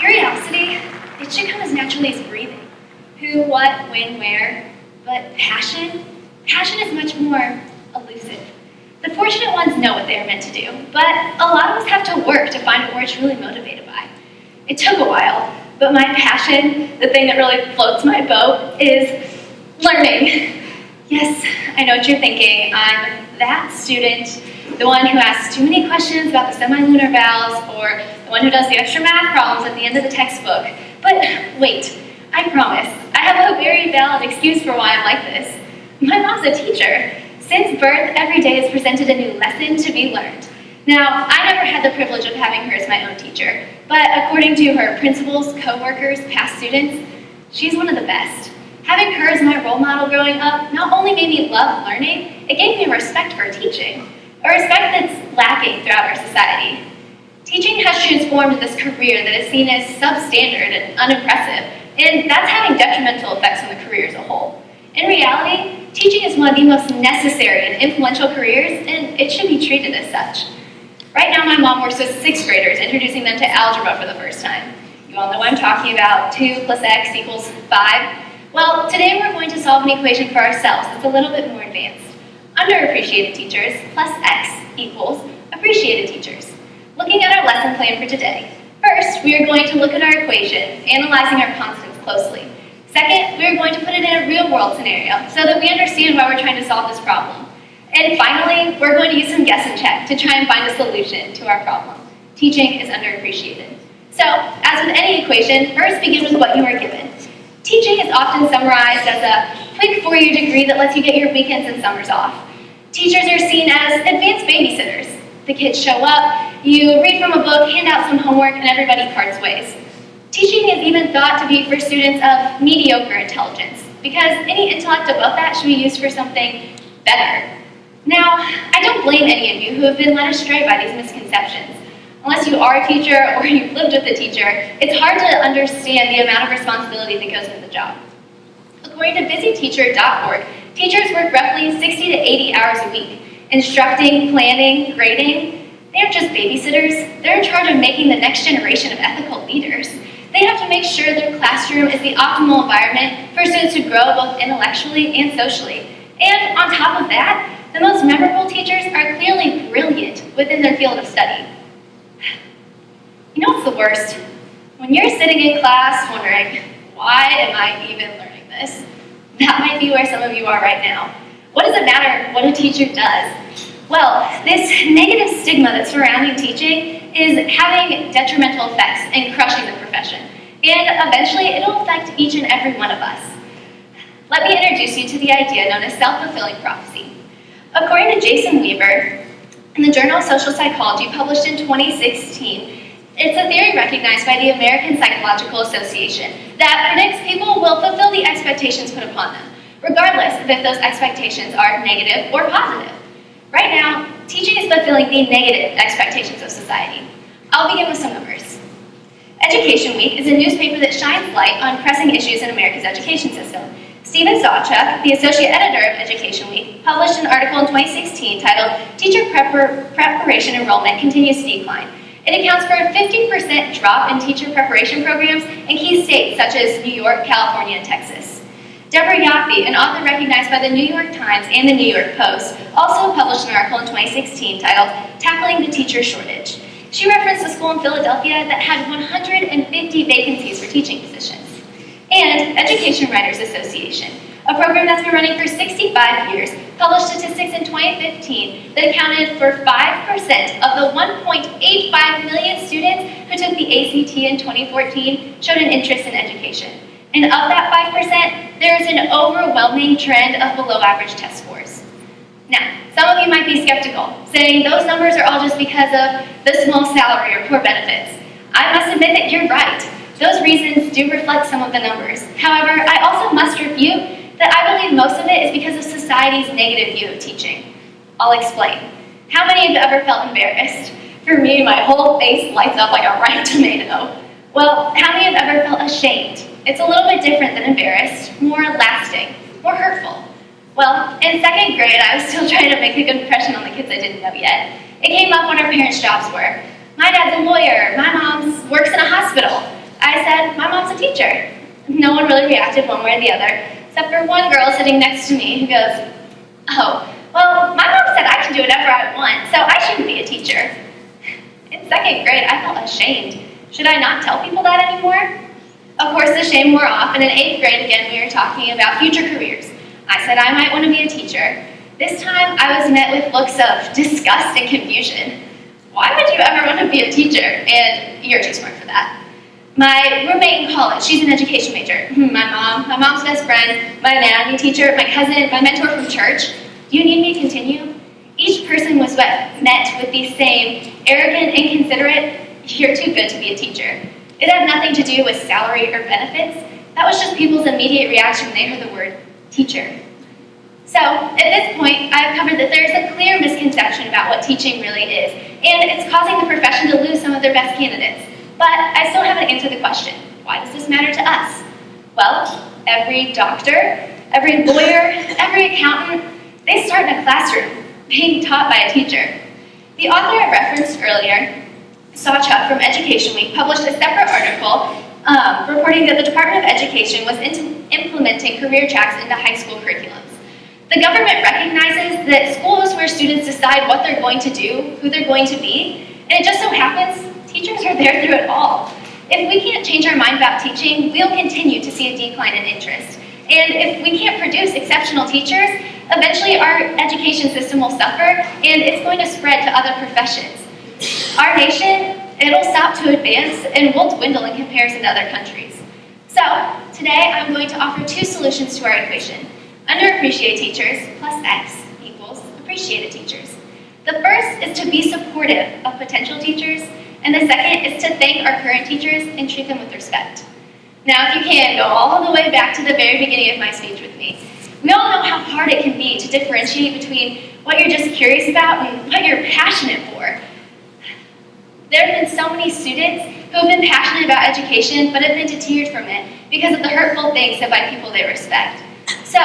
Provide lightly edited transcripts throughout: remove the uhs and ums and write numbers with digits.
Curiosity, it should come as naturally as breathing. Who, what, when, where. But passion is much more elusive. The fortunate ones know what they are meant to do, but a lot of us have to work to find what we're truly motivated by. It took a while, but my passion, the thing that really floats my boat, is learning. Yes, I know what you're thinking. I'm that student, the one who asks too many questions about the semilunar vowels, or the one who does the extra math problems at the end of the textbook. But wait, I promise, I have a very valid excuse for why I'm like this. My mom's a teacher. Since birth, every day is presented a new lesson to be learned. Now, I never had the privilege of having her as my own teacher, but according to her principals, co-workers, past students, she's one of the best. Having her as my role model growing up not only made me love learning, it gave me a respect for teaching, a respect that's lacking throughout our society. Teaching has transformed this career that is seen as substandard and unimpressive, and that's having detrimental effects on the career as a whole. In reality, teaching is one of the most necessary and influential careers, and it should be treated as such. Right now, my mom works with 6th graders, introducing them to algebra for the first time. You all know what I'm talking about, 2 plus x equals 5. Well, today we're going to solve an equation for ourselves that's a little bit more advanced. Underappreciated teachers plus x equals appreciated teachers. Looking at our lesson plan for today, first, we are going to look at our equation, analyzing our constants closely. Second, we are going to put it in a real-world scenario so that we understand why we're trying to solve this problem. And finally, we're going to use some guess and check to try and find a solution to our problem. Teaching is underappreciated. So, as with any equation, first begin with what you are given. Teaching is often summarized as a quick 4-year degree that lets you get your weekends and summers off. Teachers are seen as advanced babysitters. The kids show up, you read from a book, hand out some homework, and everybody parts ways. Teaching is even thought to be for students of mediocre intelligence, because any intellect above that should be used for something better. Now, I don't blame any of you who have been led astray by these misconceptions. Unless you are a teacher or you've lived with a teacher, it's hard to understand the amount of responsibility that goes into the job. According to busyteacher.org, teachers work roughly 60 to 80 hours a week, instructing, planning, grading. They aren't just babysitters, they're in charge of making the next generation of ethical leaders. They have to make sure their classroom is the optimal environment for students to grow both intellectually and socially. And on top of that, the most memorable teachers are clearly brilliant within their field of study. You know what's the worst? When you're sitting in class wondering, why am I even learning this? That might be where some of you are right now. What does it matter what a teacher does? Well, this negative stigma that's surrounding teaching is having detrimental effects and crushing the profession. And eventually, it'll affect each and every one of us. Let me introduce you to the idea known as self-fulfilling prophecy. According to Jason Weaver, in the Journal of Social Psychology, published in 2016, it's a theory recognized by the American Psychological Association that predicts people will fulfill the expectations put upon them, regardless of if those expectations are negative or positive. Right now, teaching is fulfilling the negative expectations of society. I'll begin with some numbers. Education Week is a newspaper that shines light on pressing issues in America's education system. Stephen Sawchuk, the associate editor of Education Week, published an article in 2016 titled "Teacher Preparation Enrollment Continues to Decline." It accounts for a 15% drop in teacher preparation programs in key states such as New York, California, and Texas. Deborah Yaffe, an author recognized by the New York Times and the New York Post, also published an article in 2016 titled "Tackling the Teacher Shortage." She referenced a school in Philadelphia that had 150 vacancies for teaching positions. And Education Writers Association, a program that's been running for 65 years, published statistics in 2015 that accounted for 5% of the 1.85 million students who took the ACT in 2014 showed an interest in education. And of that 5%, there is an overwhelming trend of below average test scores. Now, some of you might be skeptical, saying those numbers are all just because of the small salary or poor benefits. I must admit that you're right. Those reasons do reflect some of the numbers. However, I also must refute that I believe most of it is because of society's negative view of teaching. I'll explain. How many of you ever felt embarrassed? For me, my whole face lights up like a ripe tomato. Well, how many have ever felt ashamed? It's a little bit different than embarrassed, more lasting, more hurtful. Well, in 2nd grade, I was still trying to make a good impression on the kids I didn't know yet. It came up what our parents' jobs were. My dad's a lawyer, my mom works in a hospital. I said, my mom's a teacher. No one really reacted one way or the other, except for one girl sitting next to me who goes, oh, well, my mom said I can do whatever I want, so I shouldn't be a teacher. In second grade, I felt ashamed. Should I not tell people that anymore? Of course, the shame wore off, and in 8th grade, again, we were talking about future careers. I said I might want to be a teacher. This time, I was met with looks of disgust and confusion. Why would you ever want to be a teacher? And you're too smart for that. My roommate in college, she's an education major. My mom's best friend, my anatomy teacher, my cousin, my mentor from church. Do you need me to continue? Each person was met with the same arrogant, inconsiderate, you're too good to be a teacher. It had nothing to do with salary or benefits. That was just people's immediate reaction when they heard the word teacher. So, at this point, I've covered that there's a clear misconception about what teaching really is, and it's causing the profession to lose some of their best candidates. But I still haven't answered the question, why does this matter to us? Well, every doctor, every lawyer, every accountant, they start in a classroom, being taught by a teacher. The author I referenced earlier, Sawchuck from Education Week, published a separate article reporting that the Department of Education was implementing career tracks into high school curriculums. The government recognizes that school is where students decide what they're going to do, who they're going to be, and it just so happens teachers are there through it all. If we can't change our mind about teaching, we'll continue to see a decline in interest. And if we can't produce exceptional teachers, eventually our education system will suffer, and it's going to spread to other professions. Our nation, it'll stop to advance, and we'll dwindle in comparison to other countries. So, today I'm going to offer 2 solutions to our equation. Underappreciated teachers plus X equals appreciated teachers. The first is to be supportive of potential teachers, and the second is to thank our current teachers and treat them with respect. Now, if you can, go all the way back to the very beginning of my speech with me. We all know how hard it can be to differentiate between what you're just curious about and what you're passionate for. There have been so many students who have been passionate about education but have been deterred from it because of the hurtful things said by people they respect. So,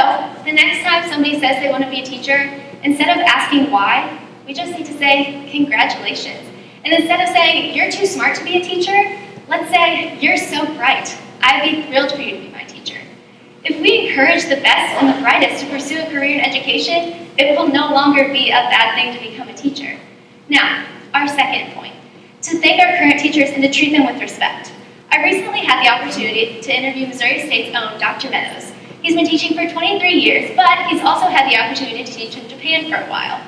the next time somebody says they want to be a teacher, instead of asking why, we just need to say, congratulations. And instead of saying, you're too smart to be a teacher, let's say, you're so bright. I'd be thrilled for you to be my teacher. If we encourage the best and the brightest to pursue a career in education, it will no longer be a bad thing to become a teacher. Now, our second point, to thank our current teachers and to treat them with respect. I recently had the opportunity to interview Missouri State's own Dr. Meadows. He's been teaching for 23 years, but he's also had the opportunity to teach in Japan for a while.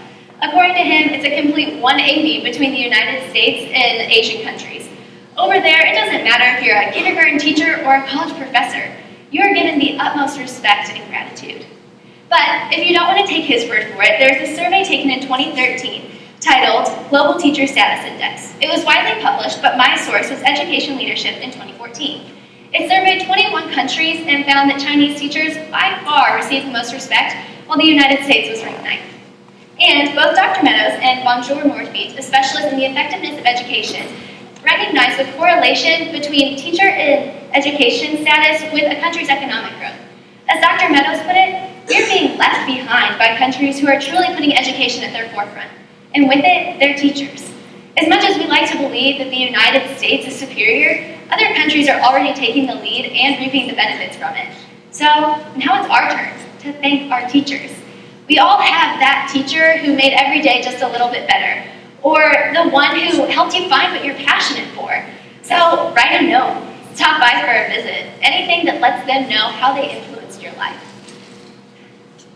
According to him, it's a complete 180 between the United States and Asian countries. Over there, it doesn't matter if you're a kindergarten teacher or a college professor. You are given the utmost respect and gratitude. But if you don't want to take his word for it, there's a survey taken in 2013 titled Global Teacher Status Index. It was widely published, but my source was Education Leadership in 2014. It surveyed 21 countries and found that Chinese teachers by far received the most respect, while the United States was ranked 9th. And both Dr. Meadows and Bonjour Northmeet, a specialist in the effectiveness of education, recognize the correlation between teacher and education status with a country's economic growth. As Dr. Meadows put it, we're being left behind by countries who are truly putting education at their forefront, and with it, their teachers. As much as we like to believe that the United States is superior, other countries are already taking the lead and reaping the benefits from it. So now it's our turn to thank our teachers. We all have that teacher who made every day just a little bit better, or the one who helped you find what you're passionate for. So write a note, stop by for a visit, anything that lets them know how they influenced your life.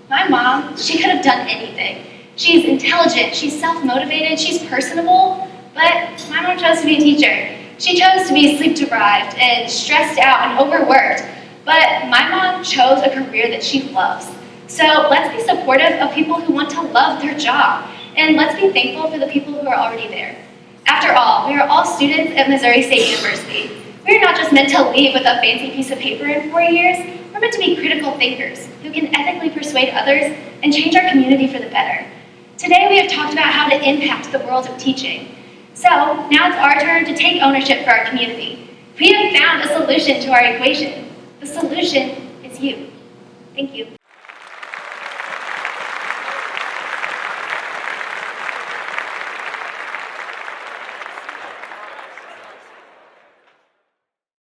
My mom, she could have done anything. She's intelligent, she's self-motivated, she's personable, but my mom chose to be a teacher. She chose to be sleep-deprived and stressed out and overworked, but my mom chose a career that she loves. So let's be supportive of people who want to love their job, and let's be thankful for the people who are already there. After all, we are all students at Missouri State University. We are not just meant to leave with a fancy piece of paper in 4 years, we're meant to be critical thinkers who can ethically persuade others and change our community for the better. Today we have talked about how to impact the world of teaching. So now it's our turn to take ownership for our community. We have found a solution to our equation. The solution is you. Thank you.